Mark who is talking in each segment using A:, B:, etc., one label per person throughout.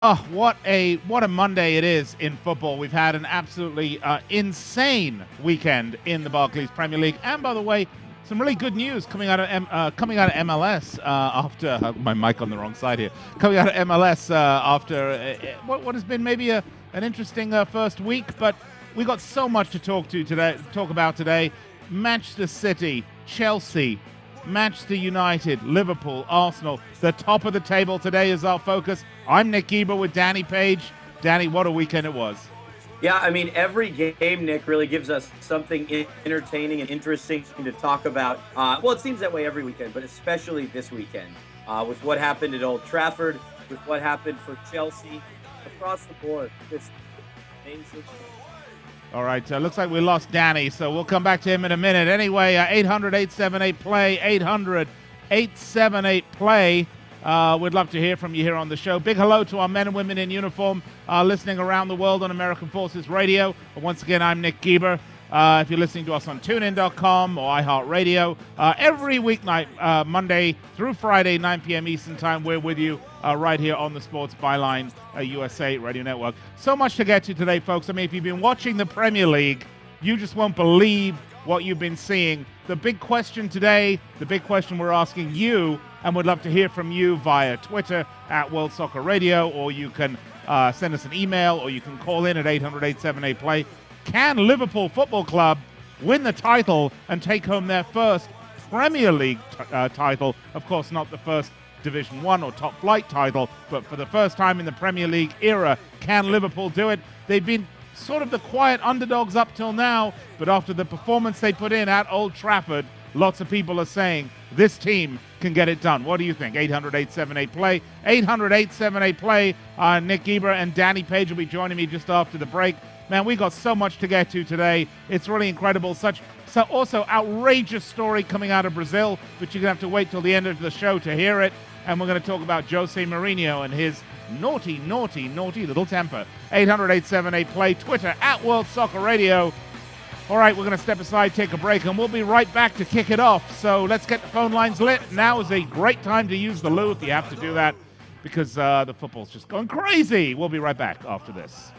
A: Oh, what a Monday it is in football. We've had an absolutely insane weekend in the Barclays Premier League, and by the way, some really good news coming out of MLS after my mic on the wrong side here. Coming out of MLS after what has been maybe an interesting first week, but we got so much to talk about today. Manchester City, Chelsea, Manchester United, Liverpool, Arsenal. The top of the table today is our focus. I'm Nick Geber with Danny Page. Danny, what a weekend it was.
B: Yeah, I mean, every game, Nick, really gives us something entertaining and interesting to talk about. Well, it seems that way every weekend, but especially this weekend with what happened at Old Trafford, with what happened for Chelsea, across the board. Just amazing.
A: All right, looks like we lost Danny, so we'll come back to him in a minute. Anyway, 800-878-PLAY, 800-878-PLAY. We'd love to hear from you here on the show. Big hello to our men and women in uniform listening around the world on American Forces Radio. Once again, I'm Nick Geber. If you're listening to us on TuneIn.com or iHeartRadio, every weeknight, Monday through Friday, 9 p.m. Eastern Time, we're with you right here on the Sports Byline USA Radio Network. So much to get to today, folks. I mean, if you've been watching the Premier League, you just won't believe what you've been seeing. The big question today, the big question we're asking you, and we'd love to hear from you via Twitter at World Soccer Radio, or you can send us an email, or you can call in at 800-878-PLAY. Can Liverpool Football Club win the title and take home their first Premier League title? Of course, not the first Division 1 or top flight title, but for the first time in the Premier League era, can Liverpool do it? They've been sort of the quiet underdogs up till now, but after the performance they put in at Old Trafford, lots of people are saying this team can get it done. What do you think? 800-878-PLAY. 800-878-PLAY. Nick Geber and Danny Page will be joining me just after the break. Man, we got so much to get to today. It's really incredible. So also outrageous story coming out of Brazil, but you're going to have to wait till the end of the show to hear it. And we're going to talk about Jose Mourinho and his naughty little temper. 800-878-PLAY. Twitter at World Soccer Radio. All right, we're going to step aside, take a break, and we'll be right back to kick it off. So let's get the phone lines lit. Now is a great time to use the loo if you have to do that, because the football's just going crazy. We'll be right back after this.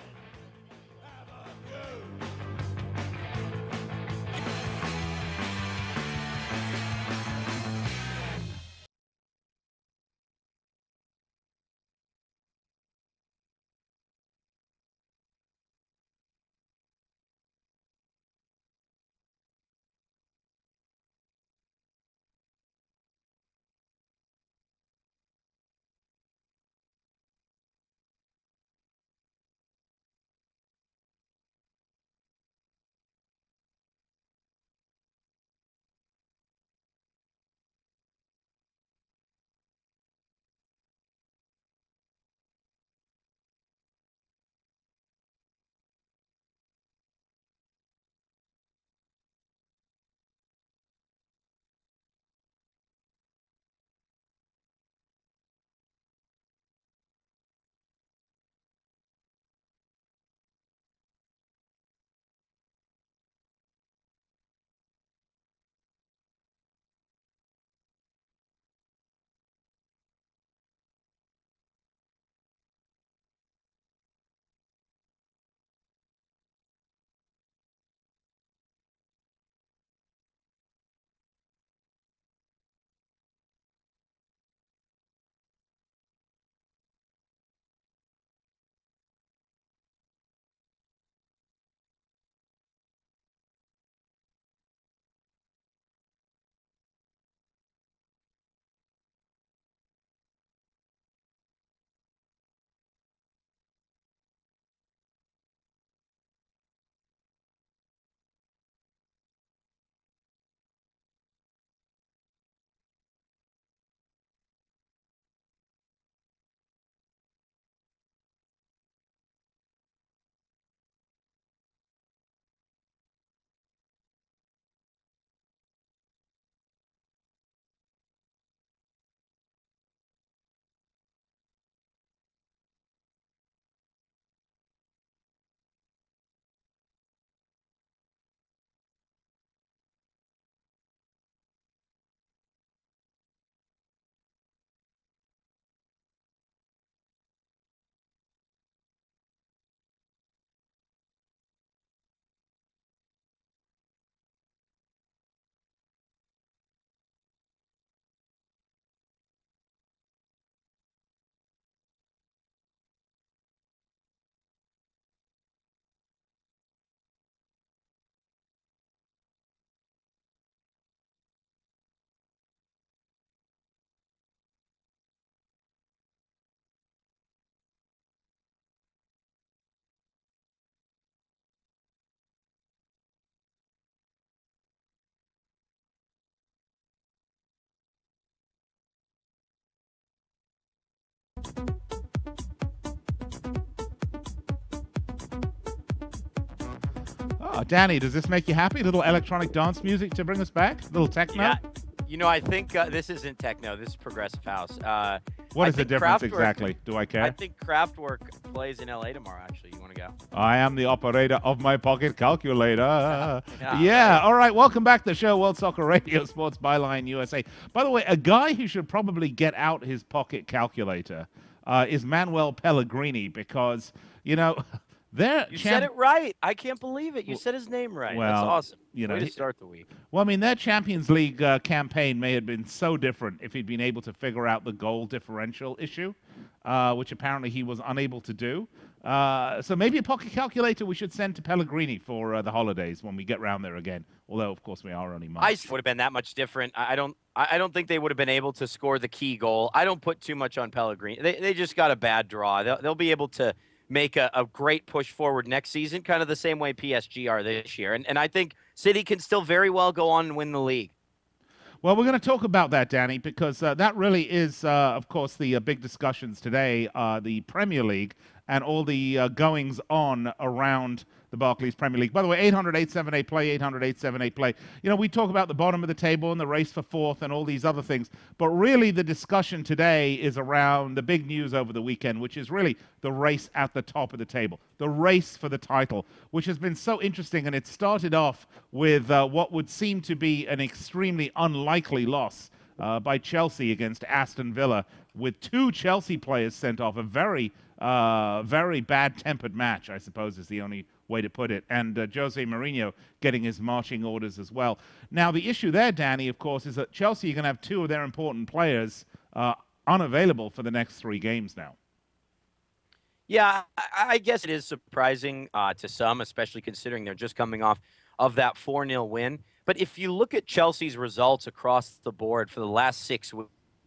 A: Danny, does this make you happy? A little electronic dance music to bring us back? A little techno?
C: Yeah. I think this isn't techno. This is progressive house.
A: What is the difference exactly? Do I care?
C: I think Kraftwerk plays in LA tomorrow, actually. You want to go?
A: I am the operator of my pocket calculator. Yeah. All right. Welcome back to the show, World Soccer Radio, Sports Byline USA. By the way, a guy who should probably get out his pocket calculator is Manuel Pellegrini because,
C: You said it right. I can't believe it. You said his name right.
A: Well,
C: that's awesome.
A: Way
C: to start the week.
A: Well, I mean, their Champions League campaign may have been so different if he'd been able to figure out the goal differential issue, which apparently he was unable to do. So maybe a pocket calculator we should send to Pellegrini for the holidays when we get round there again. Although, of course, we are only March.
C: Ice would have been that much different. I don't think they would have been able to score the key goal. I don't put too much on Pellegrini. They just got a bad draw. They'll be able to make a great push forward next season, kind of the same way PSG are this year. And I think City can still very well go on and win the league.
A: Well, we're going to talk about that, Danny, because that really is, of course, the big discussions today, the Premier League and all the goings-on around the Barclays Premier League. By the way, 800-878-PLAY, 800-878-PLAY. We talk about the bottom of the table and the race for fourth and all these other things, but really the discussion today is around the big news over the weekend, which is really the race at the top of the table, the race for the title, which has been so interesting, and it started off with what would seem to be an extremely unlikely loss by Chelsea against Aston Villa, with 2 Chelsea players sent off. A very bad-tempered match, I suppose, is the only way to put it. And Jose Mourinho getting his marching orders as well. Now, the issue there, Danny, of course, is that Chelsea are going to have 2 of their important players unavailable for the next 3 games now.
C: Yeah, I guess it is surprising to some, especially considering they're just coming off of that 4-0 win. But if you look at Chelsea's results across the board for the last 6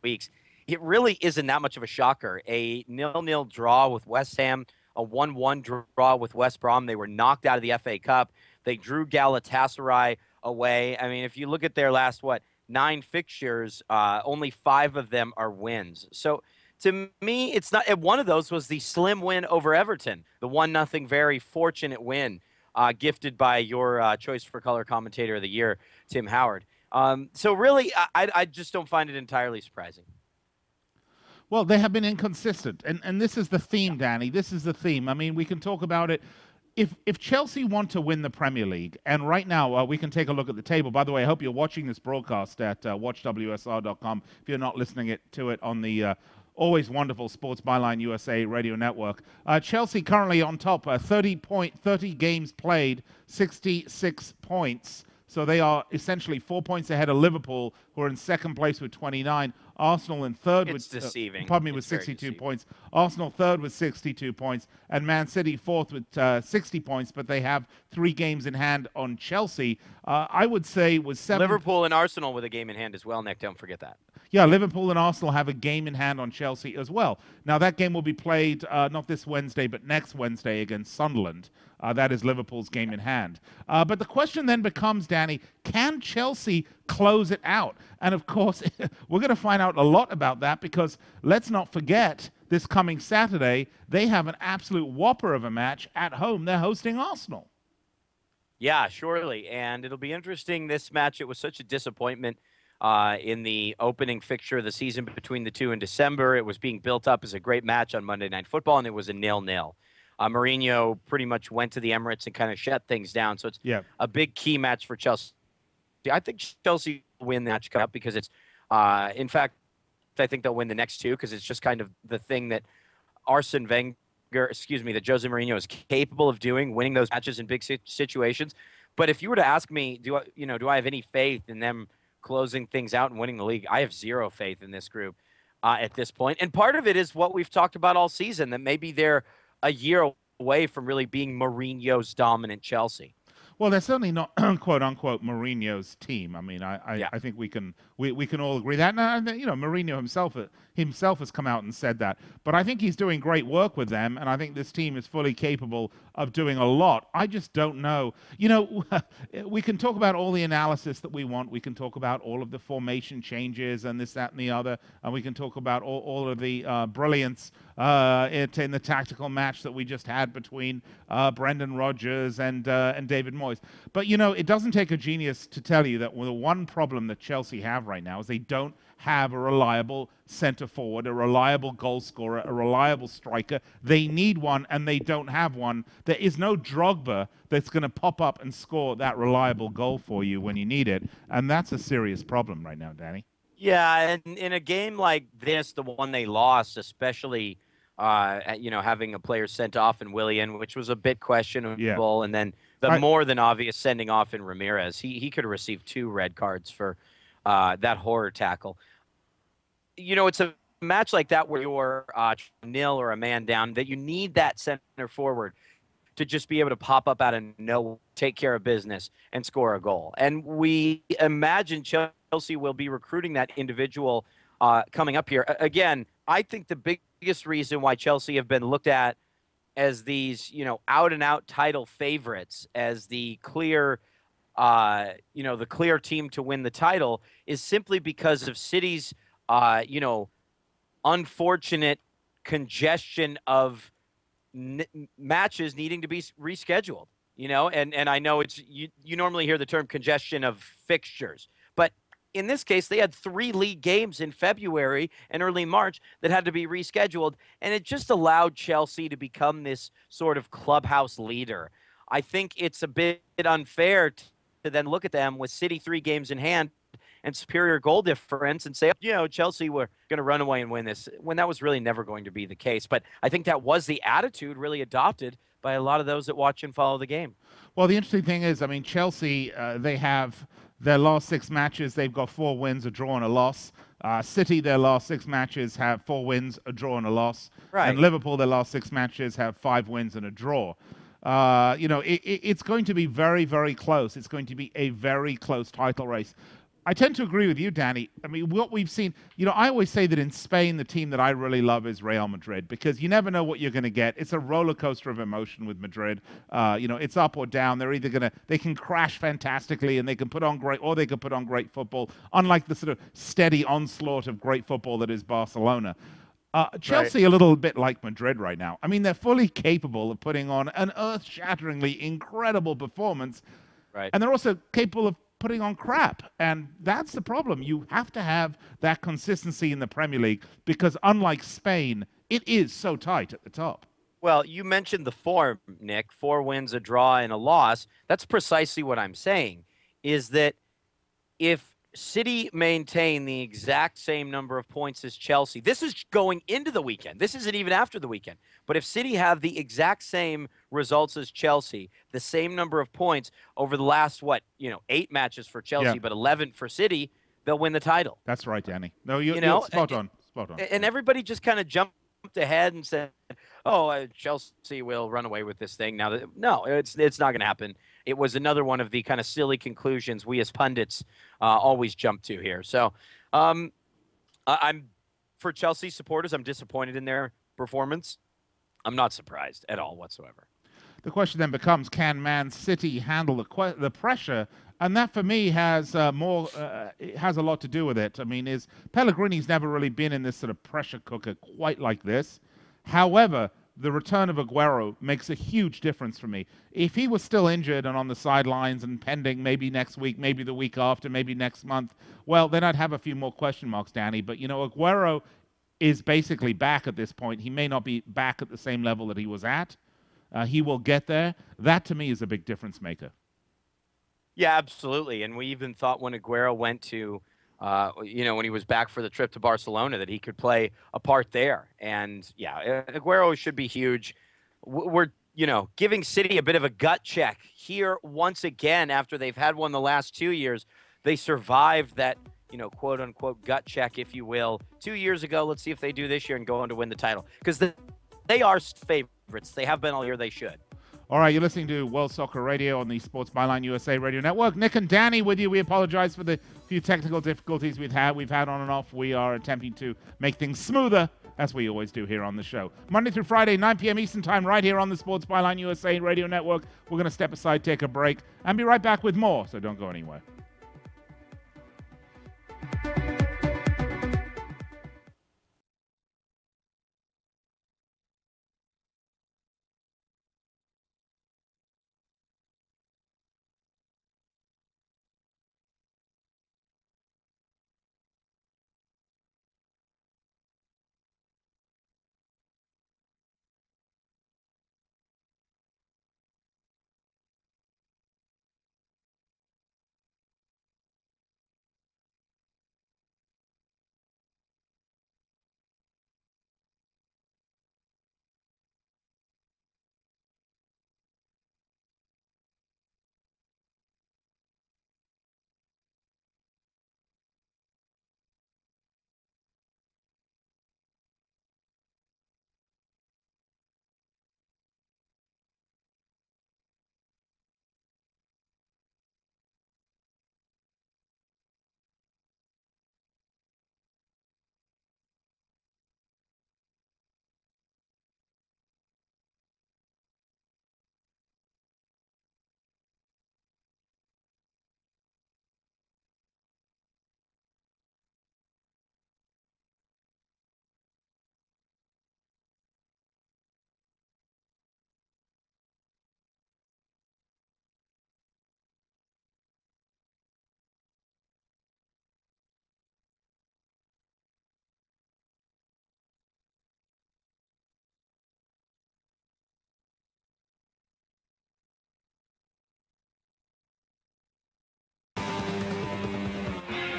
C: weeks, it really isn't that much of a shocker. A 0-0 draw with West Ham, a 1-1 draw with West Brom. They were knocked out of the FA Cup. They drew Galatasaray away. I mean, if you look at their last, 9 fixtures, only 5 of them are wins. So to me, it's not. One of those was the slim win over Everton, the 1-0 very fortunate win gifted by your choice for color commentator of the year, Tim Howard. So really, I just don't find it entirely surprising.
A: Well, they have been inconsistent, and this is the theme, Danny. This is the theme. I mean, we can talk about it. If Chelsea want to win the Premier League, and right now we can take a look at the table. By the way, I hope you're watching this broadcast at watchwsr.com if you're not listening to it on the always wonderful Sports Byline USA radio network. Chelsea currently on top, 30 games played, 66 points. So they are essentially 4 points ahead of Liverpool, who are in second place with 29. Arsenal in third with 62 points. Arsenal third with 62 points, and Man City fourth with 60 points. But they have 3 games in hand on Chelsea. I would say with 7.
C: Liverpool and Arsenal with a game in hand as well, Nick. Don't forget that.
A: Yeah, Liverpool and Arsenal have a game in hand on Chelsea as well. Now, that game will be played not this Wednesday, but next Wednesday against Sunderland. That is Liverpool's game in hand. But the question then becomes, Danny, can Chelsea close it out? And, of course, we're going to find out a lot about that because let's not forget this coming Saturday, they have an absolute whopper of a match at home. They're hosting Arsenal.
C: Yeah, surely. And it'll be interesting, this match. It was such a disappointment in the opening fixture of the season between the two in December. It was being built up as a great match on Monday Night Football, and it was a 0-0. Mourinho pretty much went to the Emirates and kind of shut things down. So it's a big key match for Chelsea. I think Chelsea will win the match coming up because it's, in fact, I think they'll win the next 2 because it's just kind of the thing that that Jose Mourinho is capable of doing, winning those matches in big situations. But if you were to ask me, do I have any faith in them closing things out and winning the league? I have 0 faith in this group at this point. And part of it is what we've talked about all season, that maybe they're a year away from really being Mourinho's dominant Chelsea.
A: Well, they're certainly not, quote unquote, Mourinho's team. I mean, I think we can we can all agree that. And, you know, Mourinho himself has come out and said that. But I think he's doing great work with them, and I think this team is fully capable of doing a lot. I just don't know. You know, we can talk about all the analysis that we want. We can talk about all of the formation changes and this, that, and the other, and we can talk about all of the brilliance in the tactical match that we just had between Brendan Rodgers and David Moyes. But, you know, it doesn't take a genius to tell you that the one problem that Chelsea have right now is they don't have a reliable center forward, a reliable goal scorer, a reliable striker. They need one, and they don't have one. There is no Drogba that's going to pop up and score that reliable goal for you when you need it, and that's a serious problem right now, Danny.
C: Yeah, and in a game like this, the one they lost, especially you know, having a player sent off in Willian, which was a bit questionable, and then the more than obvious sending off in Ramirez. He could have received 2 red cards for that horror tackle. You know, it's a match like that where you're nil or a man down, that you need that center forward to just be able to pop up out of nowhere, take care of business, and score a goal. And we imagine Chelsea will be recruiting that individual coming up here. Again, I think the biggest reason why Chelsea have been looked at as these, you know, out-and-out title favorites, as the clear, you know, the clear team to win the title, is simply because of City's, you know, unfortunate congestion of matches needing to be rescheduled. You know, and I know it's you normally hear the term congestion of fixtures, but in this case, they had 3 league games in February and early March that had to be rescheduled, and it just allowed Chelsea to become this sort of clubhouse leader. I think it's a bit unfair to then look at them with City 3 games in hand and superior goal difference and say, you know, Chelsea were going to run away and win this, when that was really never going to be the case. But I think that was the attitude really adopted by a lot of those that watch and follow the game.
A: Well, the interesting thing is, I mean, Chelsea, they have their last 6 matches, they've got 4 wins, a draw, and a loss. City, their last 6 matches have 4 wins, a draw, and a loss.
C: Right.
A: And Liverpool, their last 6 matches have 5 wins and a draw. You know, it's going to be very, very close. It's going to be a very close title race. I tend to agree with you, Danny. I mean, what we've seen, you know, I always say that in Spain, the team that I really love is Real Madrid, because you never know what you're going to get. It's a roller coaster of emotion with Madrid. You know, it's up or down. They're either they can crash fantastically and they can put on great football, unlike the sort of steady onslaught of great football that is Barcelona. Chelsea, a little bit like Madrid right now. I mean, they're fully capable of putting on an earth-shatteringly incredible performance.
C: Right.
A: And they're also capable of putting on crap, and that's the problem. You have to have that consistency in the Premier League, because unlike Spain, it is so tight at the top.
C: Well, you mentioned the form, Nick. 4 wins, a draw, and a loss. That's precisely what I'm saying, is that if City maintain the exact same number of points as Chelsea, this is going into the weekend. This isn't even after the weekend. But if City have the exact same results as Chelsea, the same number of points over the last, 8 matches for Chelsea, but 11 for City, they'll win the title.
A: That's right, Danny. No, you're spot on. Spot on.
C: And everybody just kind of jumped ahead and said, Chelsea will run away with this thing. Now, no, it's not going to happen. It was another one of the kind of silly conclusions we as pundits always jump to here. So I'm for Chelsea supporters, I'm disappointed in their performance. I'm not surprised at all whatsoever.
A: The question then becomes, can Man City handle the pressure? And that, for me, has has a lot to do with it. I mean, Pellegrini's never really been in this sort of pressure cooker quite like this. However, the return of Aguero makes a huge difference for me. If he was still injured and on the sidelines and pending maybe next week, maybe the week after, maybe next month, well, then I'd have a few more question marks, Danny. But, you know, Aguero is basically back at this point. He may not be back at the same level that he was at. He will get there. That, to me, is a big difference maker.
C: Yeah, absolutely. And we even thought when Aguero went to, when he was back for the trip to Barcelona, that he could play a part there. And, yeah, Aguero should be huge. We're, giving City a bit of a gut check here once again after they've had one the last 2 years. They survived that, quote-unquote gut check, if you will, 2 years ago. Let's see if they do this year and go on to win the title. Because they are favorites. They have been all year. They should.
A: All right, you're listening to World Soccer Radio on the Sports Byline USA Radio Network. Nick and Danny with you. We apologize for the few technical difficulties we've had on and off. We are attempting to make things smoother, as we always do here on the show. Monday through Friday, 9 p.m. Eastern Time, right here on the Sports Byline USA Radio Network. We're going to step aside, take a break, and be right back with more, so don't go anywhere.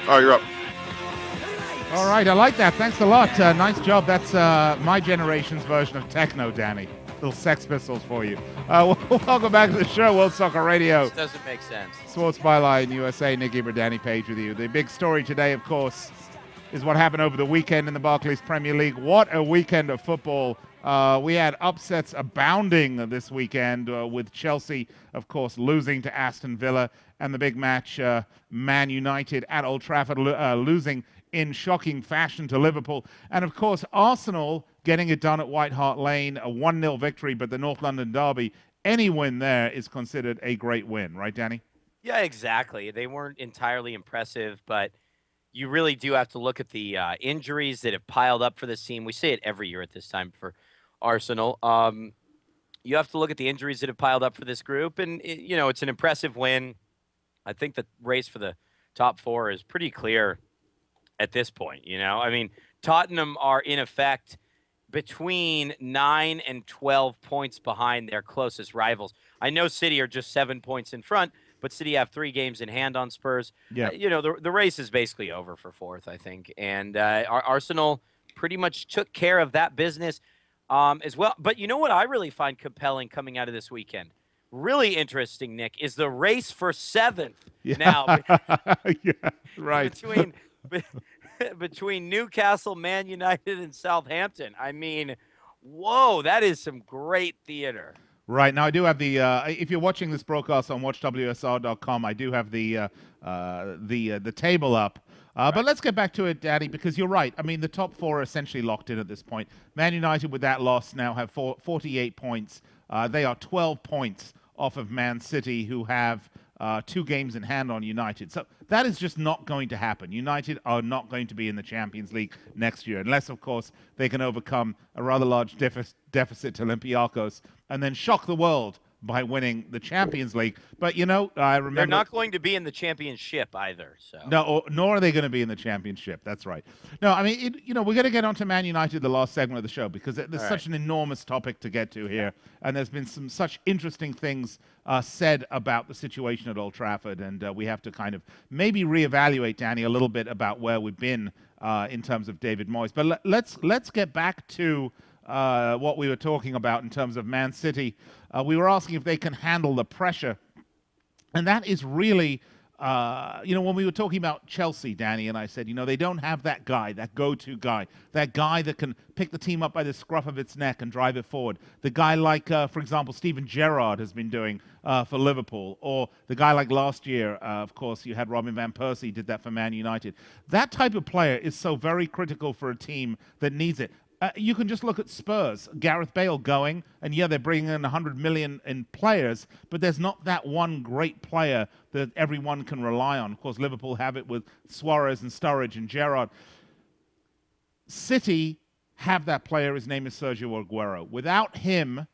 D: Oh, you're up.
A: All right, I like that. Thanks a lot. Nice job. That's my generation's version of techno, Danny. Little Sex Pistols for you. Welcome back to the show, World Soccer Radio.
C: This doesn't make sense.
A: Sports Byline USA, Nick Eber, Danny Page with you. The big story today, of course, is what happened over the weekend in the Barclays Premier League. What a weekend of football. We had upsets abounding this weekend with Chelsea, of course, losing to Aston Villa, and the big match, Man United at Old Trafford losing in shocking fashion to Liverpool. And, of course, Arsenal getting it done at White Hart Lane, a 1-0 victory, but the North London derby, any win there is considered a great win. Right, Danny?
C: Yeah, exactly. They weren't entirely impressive, but you really do have to look at the injuries that have piled up for this team. We say it every year at this time for Arsenal. You have to look at the injuries that have piled up for this group, and it's an impressive win. I think the race for the top four is pretty clear at this point. I mean, Tottenham are in effect between 9 and 12 points behind their closest rivals. I know City are just 7 points in front, but City have 3 games in hand on Spurs.
A: Yeah.
C: The race is basically over for fourth, I think. And Arsenal pretty much took care of that business as well. But you know what I really find compelling coming out of this weekend? Really interesting, Nick, is the race for 7th now.
A: Yeah, right.
C: Between Newcastle, Man United, and Southampton. I mean, whoa, that is some great theater.
A: Right. Now, I do have the, if you're watching this broadcast on watchwsr.com, I do have the table up.
C: Right.
A: But let's get back to it, Daddy, because you're right. I mean, the top 4 are essentially locked in at this point. Man United, with that loss, now have 48 points. They are 12 points off of Man City, who have 2 games in hand on United. So that is just not going to happen. United are not going to be in the Champions League next year, unless, of course, they can overcome a rather large deficit to Olympiacos and then shock the world by winning the Champions League. But, I remember...
C: They're not going to be in the championship either. So.
A: No, nor are they going to be in the championship. That's right. No, I mean, we're going to get onto Man United the last segment of the show because there's such an enormous topic to get to here. And there's been some such interesting things said about the situation at Old Trafford. And we have to kind of maybe reevaluate, Danny, a little bit about where we've been in terms of David Moyes. But let's get back to what we were talking about in terms of Man City. We were asking if they can handle the pressure. And that is really when we were talking about Chelsea, Danny, and I said, they don't have that guy, that go-to guy, that guy that can pick the team up by the scruff of its neck and drive it forward. The guy like, for example, Steven Gerrard has been doing for Liverpool, or the guy like last year, of course, you had Robin van Persie, did that for Man United. That type of player is so very critical for a team that needs it. You can just look at Spurs. Gareth Bale going, and yeah, they're bringing in 100 million in players, but there's not that one great player that everyone can rely on. Of course, Liverpool have it with Suarez and Sturridge and Gerrard. City have that player. His name is Sergio Aguero. Without him,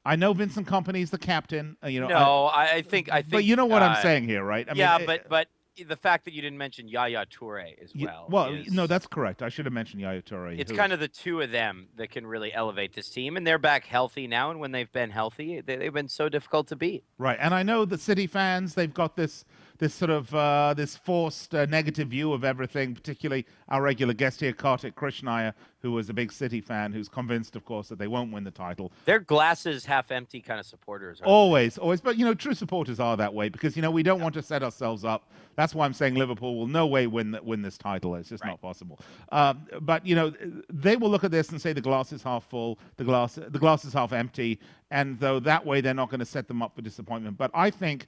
A: I know Vincent Kompany's the captain.
C: No, I think.
A: But you know what I'm saying here, right?
C: I mean, but the fact that you didn't mention Yaya Toure as well.
A: No, that's correct. I should have mentioned Yaya Toure.
C: It's kind of the two of them that can really elevate this team, and they're back healthy now. And when they've been healthy, they've been so difficult to beat.
A: Right, and I know the City fans, they've got this sort of this forced negative view of everything, particularly our regular guest here, Kartik Krishnaiyer, who was a big City fan, who's convinced, of course, that they won't win the title.
C: They're glasses half empty kind of supporters.
A: Always. But, true supporters are that way because, we don't want to set ourselves up. That's why I'm saying Liverpool will no way win this title. It's just not possible. But, they will look at this and say the glass is half full, the glass is half empty, and though that way they're not going to set them up for disappointment. But I think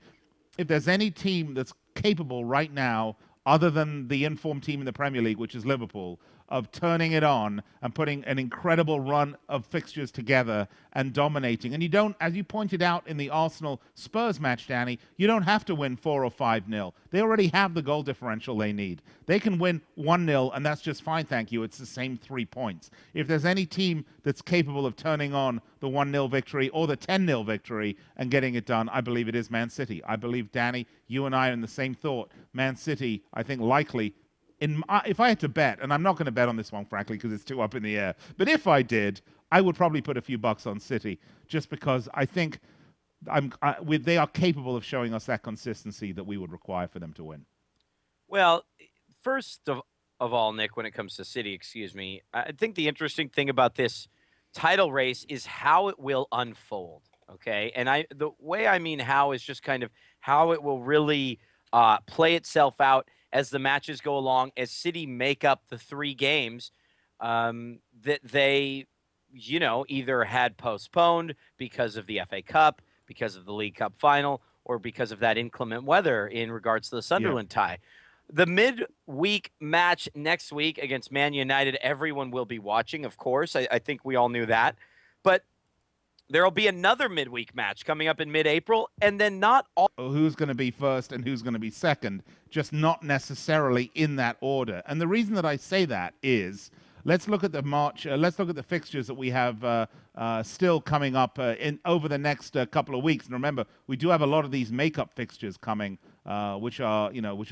A: if there's any team that's capable right now, other than the informed team in the Premier League, which is Liverpool, of turning it on and putting an incredible run of fixtures together and dominating. And you don't, as you pointed out in the Arsenal-Spurs match, Danny, you don't have to win 4 or 5-0. They already have the goal differential they need. They can win 1-0, and that's just fine, thank you. It's the same 3 points. If there's any team that's capable of turning on the 1-0 victory or the 10-0 victory and getting it done, I believe it is Man City. I believe, Danny, you and I are in the same thought. Man City, I think, likely... if I had to bet, and I'm not going to bet on this one, frankly, because it's too up in the air, but if I did, I would probably put a few bucks on City, just because I think they are capable of showing us that consistency that we would require for them to win.
C: Well, first of all, Nick, when it comes to City, I think the interesting thing about this title race is how it will unfold, okay? And the way I mean how is just kind of how it will really play itself out as the matches go along, as City make up the 3 games that they, either had postponed because of the FA Cup, because of the League Cup final, or because of that inclement weather in regards to the Sunderland tie. The midweek match next week against Man United, everyone will be watching, of course. I think we all knew that. But there will be another midweek match coming up in mid-April, and then not all...
A: Who's going to be first and who's going to be second, just not necessarily in that order. And the reason that I say that is, let's look at the let's look at the fixtures that we have still coming up over the next couple of weeks. And remember, we do have a lot of these makeup fixtures coming, which are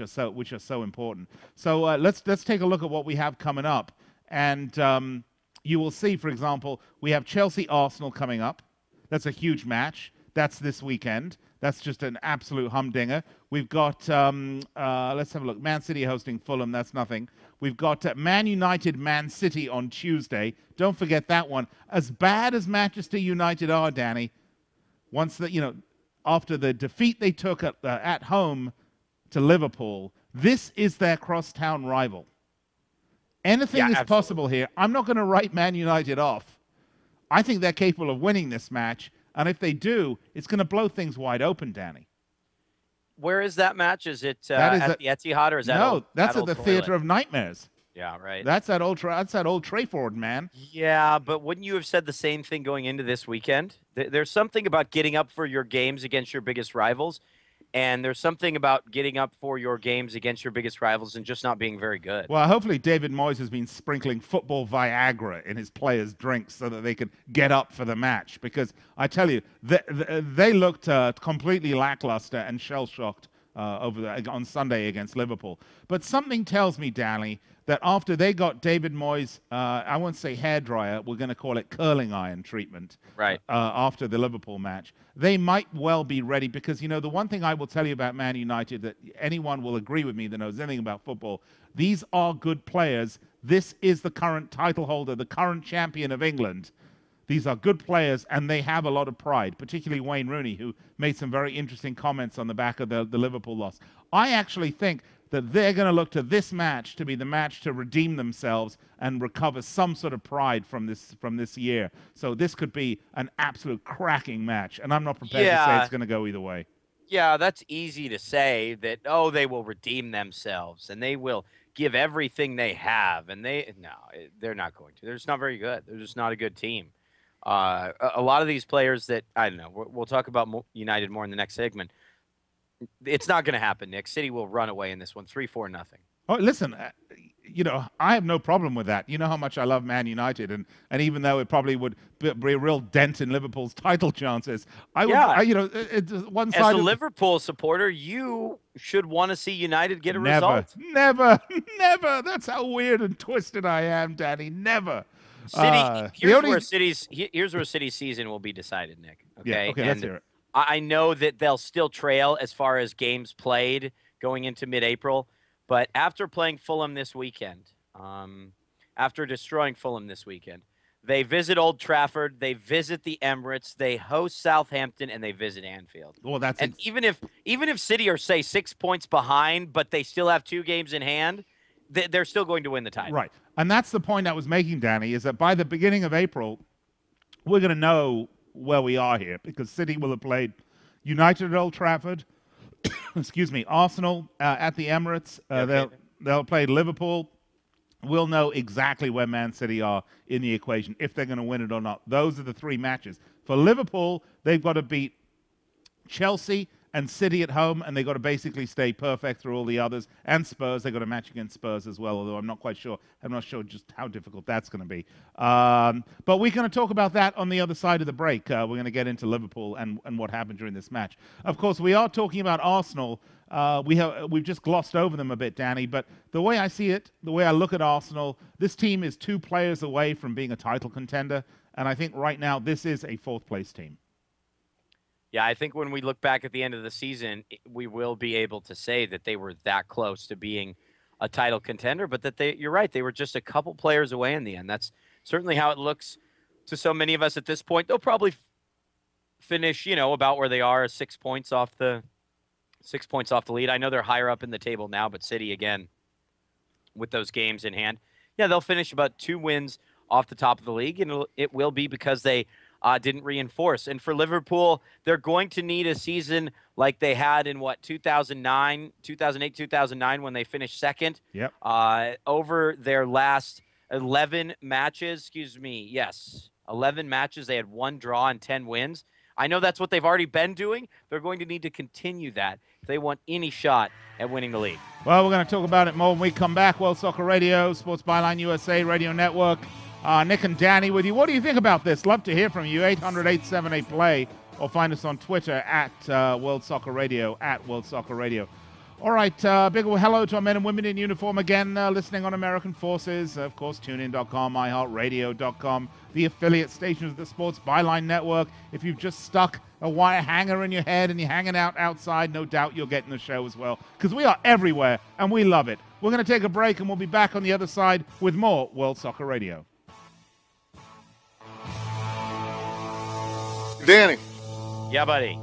A: so important. So let's take a look at what we have coming up, and you will see, for example, we have Chelsea-Arsenal coming up. That's a huge match. That's this weekend. That's just an absolute humdinger. We've got, let's have a look, Man City hosting Fulham. That's nothing. We've got Man United, Man City on Tuesday. Don't forget that one. As bad as Manchester United are, Danny, after the defeat they took at home to Liverpool, this is their crosstown rival. Anything is possible here. I'm not going to write Man United off. I think they're capable of winning this match, and if they do, it's going to blow things wide open, Danny.
C: Where is that match? Is it at the Etihad, or is that
A: that's at the Theatre of Nightmares.
C: Yeah, right.
A: That's at Old Trafford, man.
C: Yeah, but wouldn't you have said the same thing going into this weekend? There's something about getting up for your games against your biggest rivals, and there's something about getting up for your games against your biggest rivals and just not being very good.
A: Well, hopefully David Moyes has been sprinkling football Viagra in his players' drinks so that they could get up for the match. Because I tell you, they looked completely lackluster and shell-shocked on Sunday against Liverpool. But something tells me, Danny, that after they got David Moyes, I won't say hairdryer, we're going to call it curling iron treatment,
C: right?
A: After the Liverpool match, they might well be ready, because, the one thing I will tell you about Man United that anyone will agree with me that knows anything about football, these are good players. This is the current title holder, the current champion of England. These are good players, and they have a lot of pride, particularly Wayne Rooney, who made some very interesting comments on the back of the Liverpool loss. I actually think that they're going to look to this match to be the match to redeem themselves and recover some sort of pride from this year. So this could be an absolute cracking match, and I'm not prepared to say it's going to go either way.
C: Yeah, that's easy to say that, oh, they will redeem themselves and they will give everything they have. And they're not going to. They're just not very good. They're just not a good team. A lot of these players that, I don't know, we'll talk about United more in the next segment. It's not going to happen, Nick. City will run away in this one, 3-4 nothing.
A: Oh, listen, I have no problem with that. You know how much I love Man United, and even though it probably would be a real dent in Liverpool's title chances, one side.
C: As a Liverpool supporter, you should want to see United get a result.
A: Never. That's how weird and twisted I am, Danny. Never.
C: City. Here's where City's season will be decided, Nick. Okay.
A: Yeah, okay. Let's hear it.
C: I know that they'll still trail as far as games played going into mid-April. But after playing Fulham this weekend, after destroying Fulham this weekend, they visit Old Trafford, they visit the Emirates, they host Southampton, and they visit Anfield.
A: Well,
C: even if City are, say, 6 points behind, but they still have 2 games in hand, they're still going to win the title.
A: Right, and that's the point I was making, Danny, is that by the beginning of April, we're going to know where we are here, because City will have played United at Old Trafford, excuse me, Arsenal at the Emirates. They'll play Liverpool. We'll know exactly where Man City are in the equation, if they're going to win it or not. Those are the 3 matches. For Liverpool, they've got to beat Chelsea and City at home, and they've got to basically stay perfect through all the others. And Spurs, they've got a match against Spurs as well, although I'm not sure just how difficult that's going to be. But we're going to talk about that on the other side of the break. We're going to get into Liverpool and what happened during this match. Of course, we are talking about Arsenal. We've just glossed over them a bit, Danny, but the way I see it, the way I look at Arsenal, this team is 2 players away from being a title contender, and I think right now this is a 4th-place team.
C: Yeah, I think when we look back at the end of the season, we will be able to say that they were that close to being a title contender, but that you're right, they were just a couple players away in the end. That's certainly how it looks to so many of us at this point. They'll probably finish, about where they are, 6 points off the lead. I know they're higher up in the table now, but City, again, with those games in hand, yeah, they'll finish about 2 wins off the top of the league, and it will be because they didn't reinforce. And for Liverpool, they're going to need a season like they had in 2008, 2009, when they finished second.
A: Yep.
C: Over their last 11 matches, 11 matches, they had 1 draw and 10 wins. I know that's what they've already been doing. They're going to need to continue that if they want any shot at winning the league.
A: Well, we're going to talk about it more when we come back. World Soccer Radio, Sports Byline USA Radio Network. Nick and Danny with you. What do you think about this? Love to hear from you. 800-878-PLAY, or find us on Twitter at World Soccer Radio, at World Soccer Radio. All right, big hello to our men and women in uniform again, listening on American Forces, of course, TuneIn.com, iHeartRadio.com, the affiliate stations of the Sports Byline Network. If you've just stuck a wire hanger in your head and you're hanging out outside, no doubt you're getting the show as well, because we are everywhere and we love it. We're going to take a break and we'll be back on the other side with more World Soccer Radio.
D: Danny.
C: Yeah, buddy.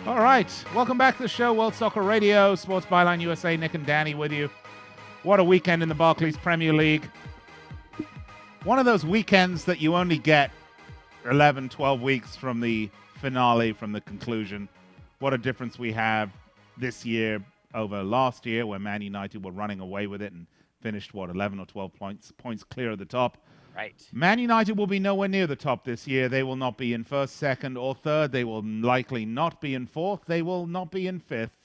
A: All right, welcome back to the show, World Soccer Radio, Sports Byline USA, Nick and Danny with you. What a weekend in the Barclays Premier League. One of those weekends that you only get 11, 12 weeks from the finale, from the conclusion. What a difference we have this year over last year, where Man United were running away with it and finished, 11 or 12 points clear of the top.
C: Right.
A: Man United will be nowhere near the top this year. They will not be in first, second, or third. They will likely not be in fourth. They will not be in fifth.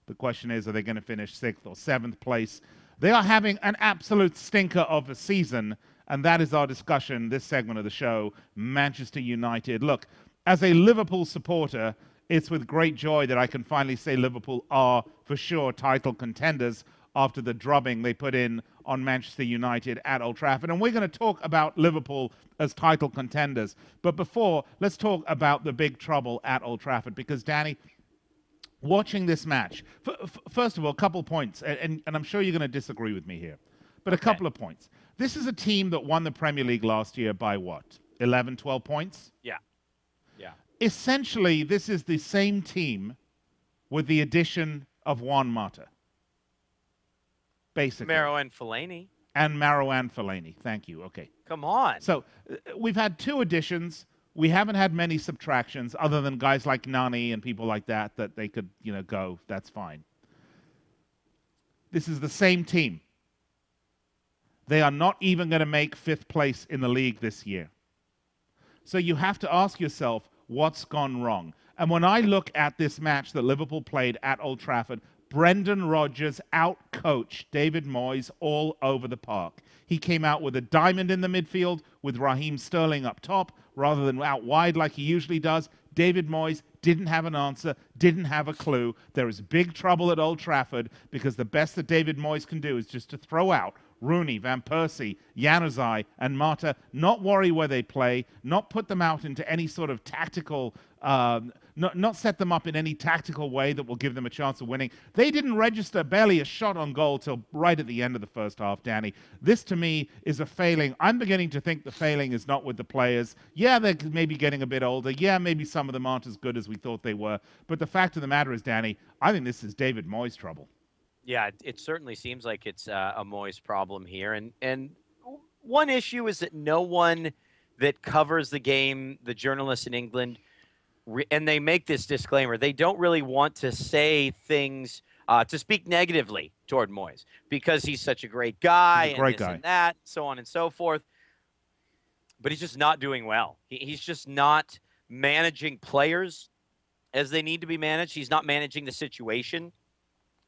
A: The question is, are they going to finish sixth or seventh place? They are having an absolute stinker of a season, and that is our discussion, this segment of the show, Manchester United. Look, as a Liverpool supporter, it's with great joy that I can finally say Liverpool are, for sure, title contenders after the drubbing they put in on Manchester United at Old Trafford. And we're going to talk about Liverpool as title contenders. But before, let's talk about the big trouble at Old Trafford. Because, Danny, watching this match, first of all, a couple points. And I'm sure you're going to disagree with me here. But a couple of points. This is a team that won the Premier League last year by what? 11, 12 points?
C: Yeah.
A: Essentially, this is the same team with the addition of Juan Mata. Basically.
C: Marouane Fellaini.
A: And Marouane Fellaini. Thank you. Okay.
C: Come on.
A: So we've had 2 additions. We haven't had many subtractions other than guys like Nani and people like that they could, go. That's fine. This is the same team. They are not even going to make 5th place in the league this year. So you have to ask yourself, what's gone wrong? And when I look at this match that Liverpool played at Old Trafford, Brendan Rodgers out-coached David Moyes all over the park. He came out with a diamond in the midfield with Raheem Sterling up top rather than out wide like he usually does. David Moyes didn't have an answer, didn't have a clue. There is big trouble at Old Trafford because the best that David Moyes can do is just to throw out Rooney, Van Persie, Januzaj, and Mata, not worry where they play, not put them out into any sort of tactical, not set them up in any tactical way that will give them a chance of winning. They didn't register barely a shot on goal till right at the end of the first half, Danny. This, to me, is a failing. I'm beginning to think the failing is not with the players. Yeah, they're maybe getting a bit older. Yeah, maybe some of them aren't as good as we thought they were. But the fact of the matter is, Danny, I think this is David Moyes' trouble.
C: Yeah, it certainly seems like it's a Moyes problem here. And one issue is that no one that covers the game, the journalists in England, and they make this disclaimer, they don't really want to say things, to speak negatively toward Moyes because he's such a great guy and that, so on and so forth. But he's just not doing well. He's just not managing players as they need to be managed. He's not managing the situation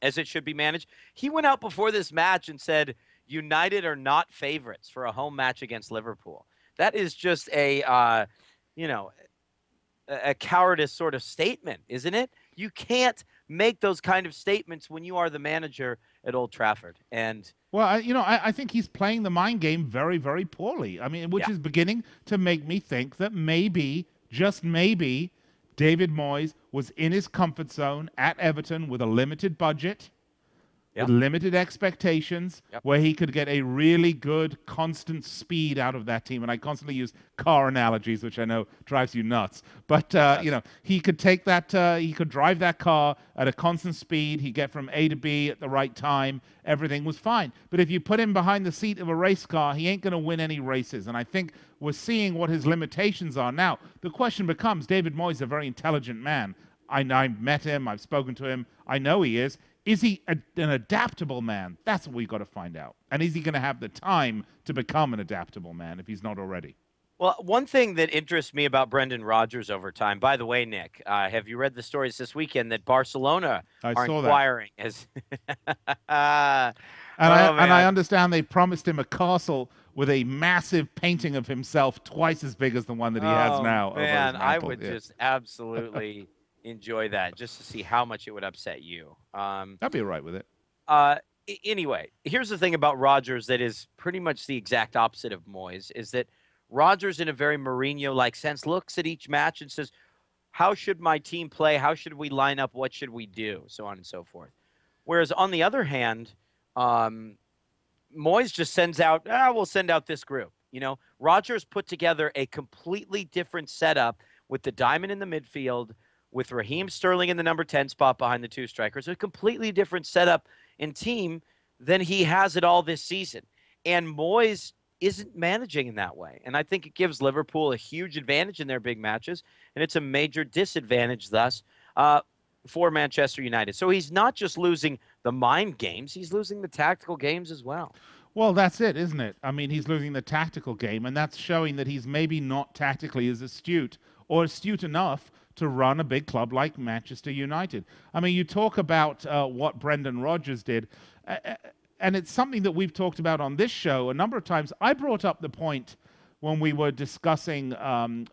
C: as it should be managed. He went out before this match and said, United are not favorites for a home match against Liverpool. That is just a cowardice sort of statement, isn't it? You can't make those kind of statements when you are the manager at Old Trafford. And
A: well, I think he's playing the mind game very, very poorly. I mean, which is beginning to make me think that maybe, just maybe, David Moyes was in his comfort zone at Everton with a limited budget, with limited expectations, where he could get a really good, constant speed out of that team. And I constantly use car analogies, which I know drives you nuts. But, he could take that, he could drive that car at a constant speed. He'd get from A to B at the right time. Everything was fine. But if you put him behind the seat of a race car, he ain't going to win any races. And I think we're seeing what his limitations are. Now, the question becomes, David Moyes is a very intelligent man. I met him. I've spoken to him. I know he is. Is he an adaptable man? That's what we've got to find out. And is he going to have the time to become an adaptable man if he's not already?
C: Well, one thing that interests me about Brendan Rodgers over time, by the way, Nick, have you read the stories this weekend that Barcelona are inquiring? I
A: understand they promised him a castle with a massive painting of himself twice as big as the one that he has now.
C: Man, I would just absolutely enjoy that just to see how much it would upset you.
A: I'd be all right with it.
C: Anyway, here's the thing about Rodgers that is pretty much the exact opposite of Moyes, is that Rodgers, in a very Mourinho-like sense, looks at each match and says, how should my team play? How should we line up? What should we do? So on and so forth. Whereas on the other hand, Moyes just sends out, we'll send out this group. Rodgers put together a completely different setup with the diamond in the midfield, with Raheem Sterling in the number 10 spot behind the two strikers, a completely different setup and team than he has it all this season. And Moyes isn't managing in that way. And I think it gives Liverpool a huge advantage in their big matches, and it's a major disadvantage thus for Manchester United. So he's not just losing the mind games, he's losing the tactical games as well.
A: Well, that's it, isn't it? I mean, he's losing the tactical game, and that's showing that he's maybe not tactically as astute or astute enough to run a big club like Manchester United. I mean, you talk about what Brendan Rodgers did, and it's something that we've talked about on this show a number of times. I brought up the point when we were discussing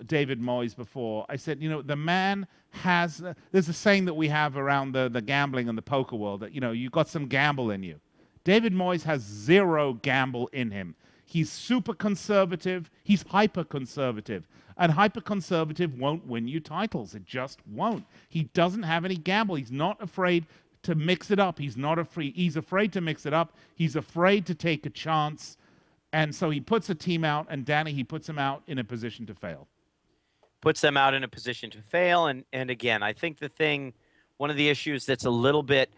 A: David Moyes before. I said, the man has, there's a saying that we have around the gambling and the poker world that, you've got some gamble in you. David Moyes has zero gamble in him. He's super conservative. He's hyper conservative. And hyper conservative won't win you titles. It just won't. He doesn't have any gamble. He's not afraid to mix it up. He's afraid to mix it up. He's afraid to take a chance. And so he puts a team out, and Danny, he puts them out in a position to fail.
C: Puts them out in a position to fail. And again, I think one of the issues that's a little bit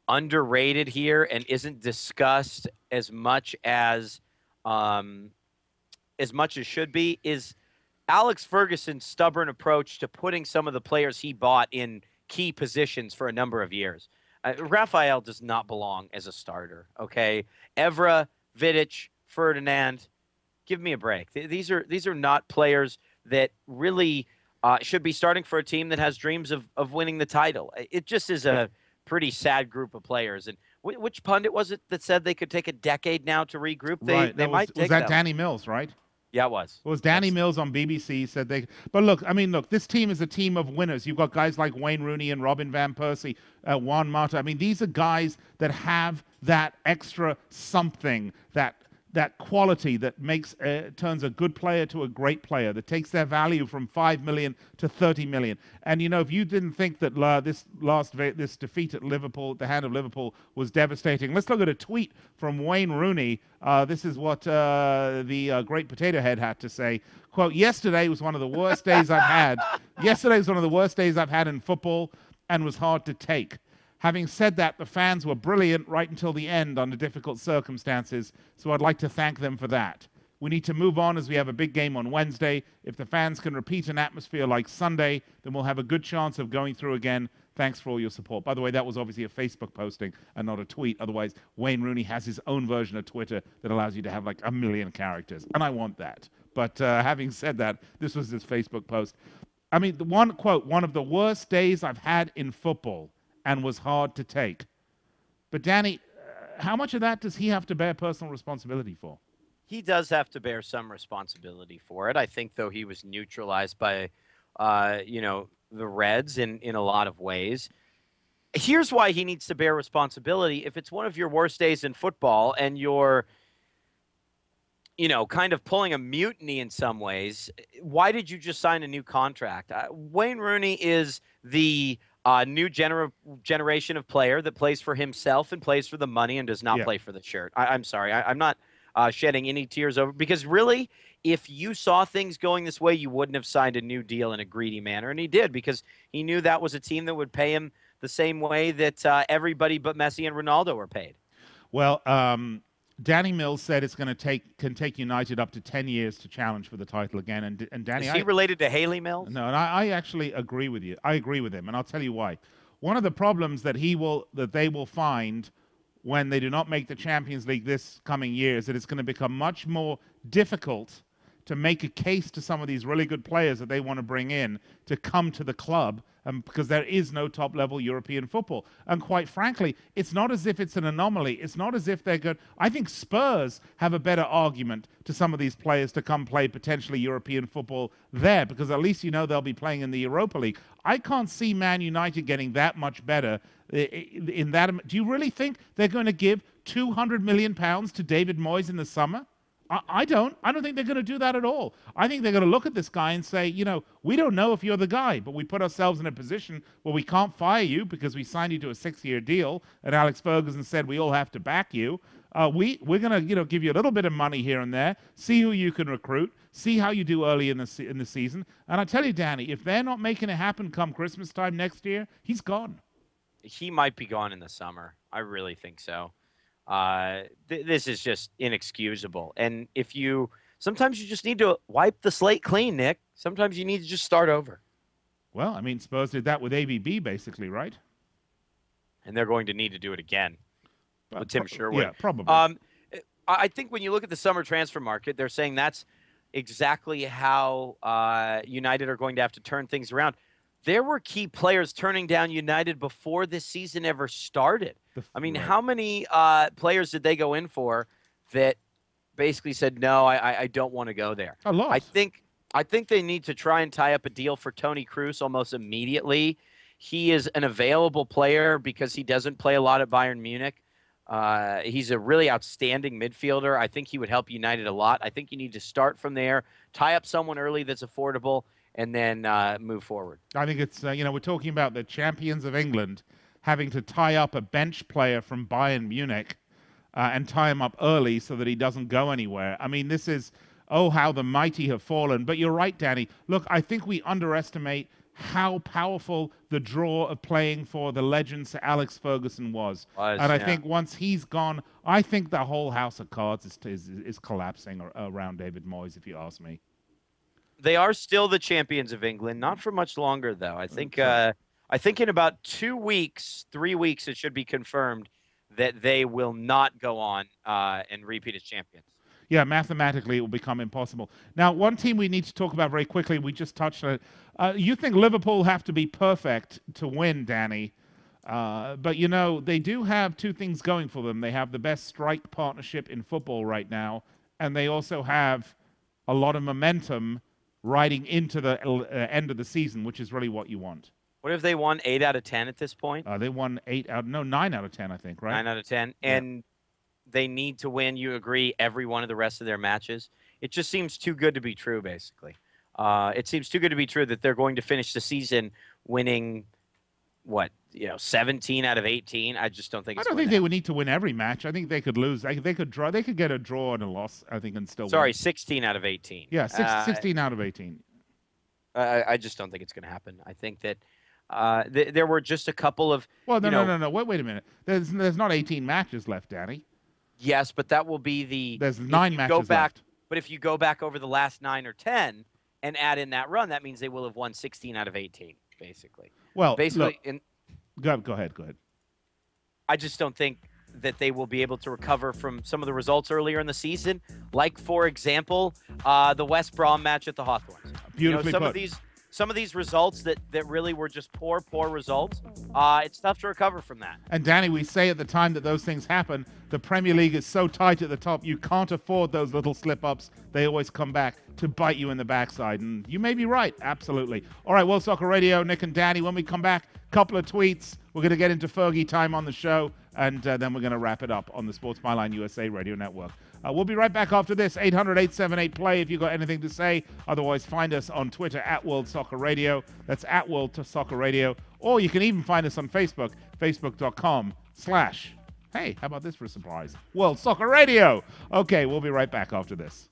C: underrated here and isn't discussed as much as should be is Alex Ferguson's stubborn approach to putting some of the players he bought in key positions for a number of years. Rafael does not belong as a starter, okay? Evra, Vidic, Ferdinand, give me a break. These are not players that really should be starting for a team that has dreams of winning the title. It just is a pretty sad group of players. And which pundit was it that said they could take a decade now to regroup? They might take that.
A: Was that Danny Mills, right?
C: Yeah, it was.
A: It was Danny Mills on BBC said they. But look, this team is a team of winners. You've got guys like Wayne Rooney and Robin van Persie, Juan Mata. I mean, these are guys that have that extra something, that quality that turns a good player to a great player, that takes their value from 5 million to 30 million. And if you didn't think that this defeat at Liverpool, at the hand of Liverpool, was devastating, let's look at a tweet from Wayne Rooney. This is what the great potato head had to say. Quote, yesterday was one of the worst days I've had. Yesterday was one of the worst days I've had in football and was hard to take. Having said that, the fans were brilliant right until the end under difficult circumstances, so I'd like to thank them for that. We need to move on as we have a big game on Wednesday. If the fans can repeat an atmosphere like Sunday, then we'll have a good chance of going through again. Thanks for all your support. By the way, that was obviously a Facebook posting and not a tweet. Otherwise, Wayne Rooney has his own version of Twitter that allows you to have like 1 million characters, and I want that. But having said that, this was his Facebook post. I mean, one quote, one of the worst days I've had in football, and was hard to take. But Danny, how much of that does he have to bear personal responsibility for?
C: He does have to bear some responsibility for it. I think, though, he was neutralized by, the Reds in a lot of ways. Here's why he needs to bear responsibility. If it's one of your worst days in football and you're, kind of pulling a mutiny in some ways, why did you just sign a new contract? Wayne Rooney is the new generation of player that plays for himself and plays for the money and does not play for the shirt. I'm sorry. I'm not shedding any tears over, because really, if you saw things going this way, you wouldn't have signed a new deal in a greedy manner. And he did, because he knew that was a team that would pay him the same way that everybody but Messi and Ronaldo were paid.
A: Well, Danny Mills said it's can take United up to 10 years to challenge for the title again. And Danny,
C: is he related to Haley Mills?
A: No, and I actually agree with you. I agree with him, and I'll tell you why. One of the problems that they will find when they do not make the Champions League this coming year is that it's going to become much more difficult to make a case to some of these really good players that they want to bring in to come to the club, because there is no top-level European football. And quite frankly, it's not as if it's an anomaly. It's not as if they're good. I think Spurs have a better argument to some of these players to come play potentially European football there, because at least they'll be playing in the Europa League. I can't see Man United getting that much better in that. Do you really think they're going to give £200 million to David Moyes in the summer? I don't think they're going to do that at all. I think they're going to look at this guy and say, we don't know if you're the guy, but we put ourselves in a position where we can't fire you because we signed you to a 6-year deal, and Alex Ferguson said we all have to back you. we're gonna give you a little bit of money here and there, see who you can recruit, see how you do early in the season. And I tell you, Danny, if they're not making it happen come Christmas time next year, he's gone.
C: He might be gone in the summer. I really think so. This is just inexcusable. And sometimes you just need to wipe the slate clean, Nick. Sometimes you need to just start over.
A: Well, I mean, Spurs did that with AVB, basically, right?
C: And they're going to need to do it again with Tim Sherwood.
A: Yeah, probably.
C: I think when you look at the summer transfer market, they're saying that's exactly how United are going to have to turn things around. There were key players turning down United before this season ever started. I mean, how many players did they go in for that basically said, no, I don't want to go there?
A: A lot.
C: I think they need to try and tie up a deal for Toni Kroos almost immediately. He is an available player because he doesn't play a lot at Bayern Munich. He's a really outstanding midfielder. I think he would help United a lot. I think you need to start from there, tie up someone early that's affordable, and then move forward.
A: I think it's, we're talking about the champions of England having to tie up a bench player from Bayern Munich and tie him up early so that he doesn't go anywhere. I mean, this is, how the mighty have fallen. But you're right, Danny. Look, I think we underestimate how powerful the draw of playing for the legend Sir Alex Ferguson was. And I think once he's gone, I think the whole house of cards is collapsing around David Moyes, if you ask me.
C: They are still the champions of England, not for much longer, though. I think in about 2 weeks, 3 weeks, it should be confirmed that they will not go on and repeat as champions.
A: Yeah, mathematically it will become impossible. Now, one team we need to talk about very quickly, we just touched on it. You think Liverpool have to be perfect to win, Danny. But, they do have two things going for them. They have the best strike partnership in football right now, and they also have a lot of momentum riding into the end of the season, which is really what you want.
C: What if they won 8 out of 10 at this point?
A: They won 9 out of 10, I think, right?
C: 9 out of 10. And they need to win, you agree, every one of the rest of their matches. It just seems too good to be true, basically. It seems too good to be true that they're going to finish the season winning, 17 out of 18. I just don't think it's
A: I don't think they would need to win every match. I think they could lose. They could draw. They could get a draw and a loss, I think, and still win.
C: 16 out of 18.
A: Yeah, 16 out of 18.
C: I just don't think it's going to happen. I think that there were just a couple of...
A: Well, no. Wait a minute. There's not 18 matches left, Danny.
C: Yes, but that will be the...
A: There's 9 matches left.
C: But if you go back over the last 9 or 10 and add in that run, that means they will have won 16 out of 18, basically.
A: Well,
C: basically,
A: go ahead.
C: I just don't think that they will be able to recover from some of the results earlier in the season, like, for example, the West Brom match at the Hawthorns.
A: Beautifully put.
C: Some of these results that really were just poor results, it's tough to recover from that.
A: And Danny, we say at the time that those things happen, the Premier League is so tight at the top, you can't afford those little slip-ups. They always come back to bite you in the backside. And you may be right, absolutely. All right, World Soccer Radio, Nick and Danny. When we come back, a couple of tweets. We're going to get into Fergie time on the show, and then we're going to wrap it up on the Sports Byline USA Radio Network. We'll be right back after this. 800-878-PLAY if you've got anything to say. Otherwise, find us on Twitter at World Soccer Radio. That's at World Soccer Radio. Or you can even find us on Facebook, facebook.com/ hey, how about this for a surprise? World Soccer Radio. Okay, we'll be right back after this.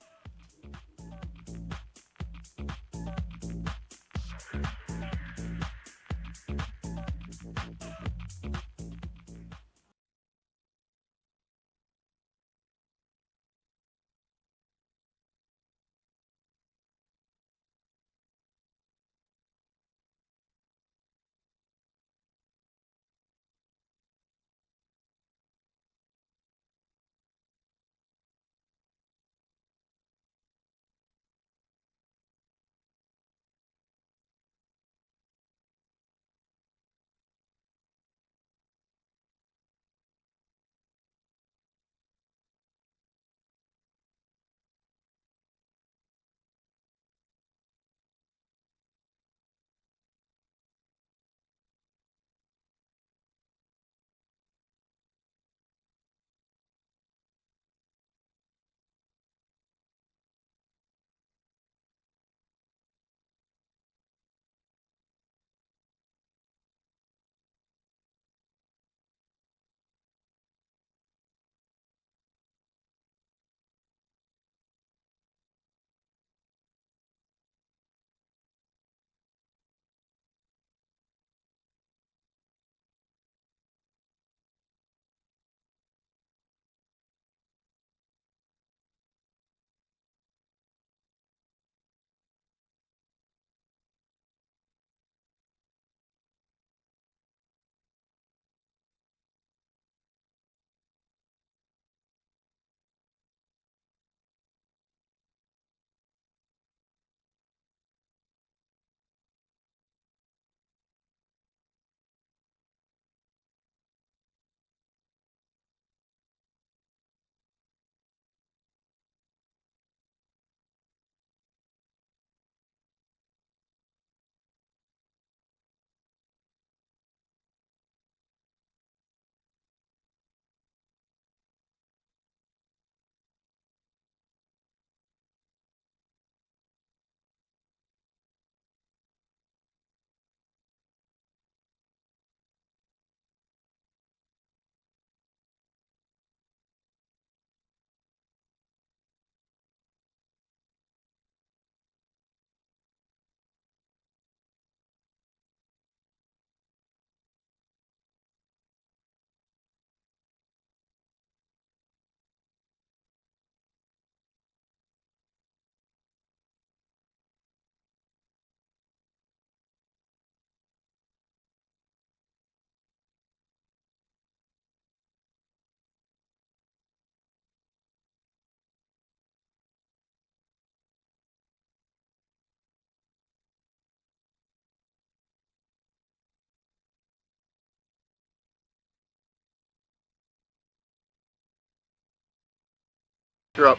D: You're up.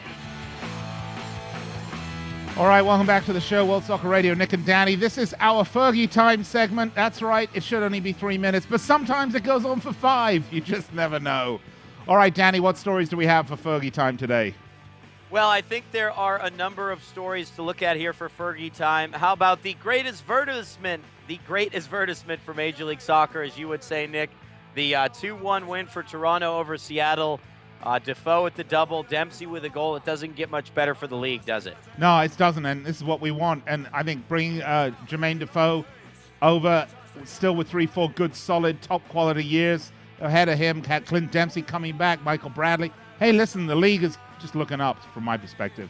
A: All right, welcome back to the show, World Soccer Radio. Nick and Danny. This is our Fergie time segment. That's right, it should only be 3 minutes, but sometimes it goes on for 5. You just never know. All right, Danny, what stories do we have for Fergie time today?
C: Well, I think there are a number of stories to look at here for Fergie time. How about the great advertisement for Major League Soccer, as you would say, Nick? The 2-1 win for Toronto over Seattle. Defoe at the double, Dempsey with a goal. It doesn't get much better for the league, does it?
A: No, it doesn't, and this is what we want. And I think bringing Jermaine Defoe over, still with 3-4 good, solid, top-quality years ahead of him, Clint Dempsey coming back, Michael Bradley. Hey, listen, the league is just looking up from my perspective.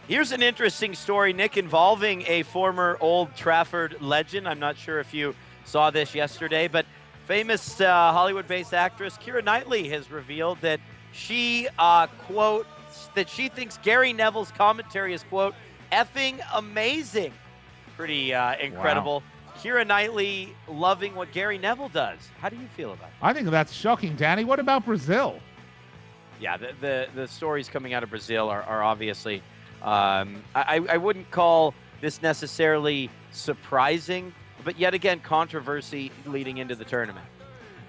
C: Here's an interesting story, Nick, involving a former Old Trafford legend. I'm not sure if you saw this yesterday, but famous Hollywood-based actress Keira Knightley has revealed that she, quote, that she thinks Gary Neville's commentary is, quote, effing amazing. Pretty incredible. Wow. Keira Knightley loving what Gary Neville does. How do you feel about it?
A: I think that's shocking, Danny. What about Brazil?
C: Yeah, the stories coming out of Brazil are obviously, I wouldn't call this necessarily surprising, but yet again, controversy leading into the tournament.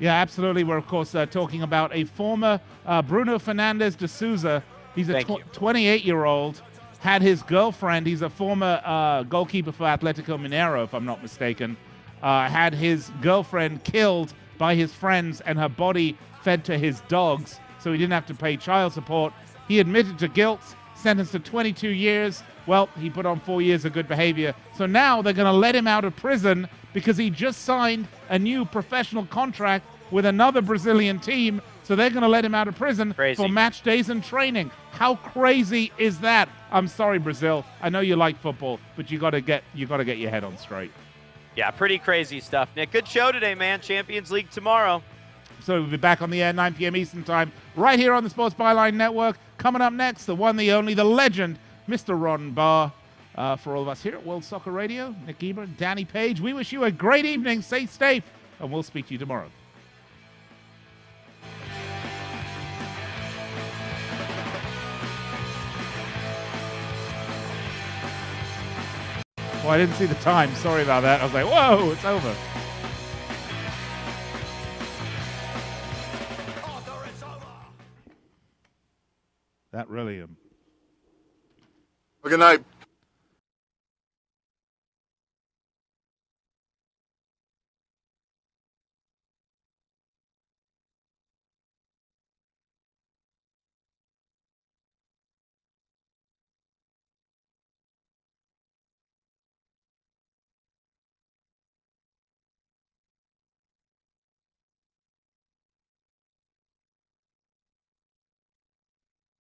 A: Yeah, absolutely. We're, of course, talking about a former Bruno Fernandes de Souza. He's a 28-year-old, had his girlfriend, he's a former goalkeeper for Atletico Mineiro, if I'm not mistaken, had his girlfriend killed by his friends and her body fed to his dogs, so he didn't have to pay child support. He admitted to guilt, sentenced to 22 years. Well, he put on 4 years of good behavior. So now they're going to let him out of prison because he just signed a new professional contract with another Brazilian team. So they're going to let him out of prison for match days and training. How crazy is that? I'm sorry, Brazil. I know you like football, but you got to get your head on straight.
C: Yeah, pretty crazy stuff, Nick. Good show today, man. Champions League tomorrow.
A: So we'll be back on the air 9 p.m. Eastern Time, right here on the Sports Byline Network. Coming up next, the one, the only, the legend, Mr. Ron Barr. For all of us here at World Soccer Radio, Nick Eber, Danny Page, we wish you a great evening. Stay safe, and we'll speak to you tomorrow. Well, I didn't see the time. Sorry about that. I was like, whoa, it's over. That really...
D: Good night.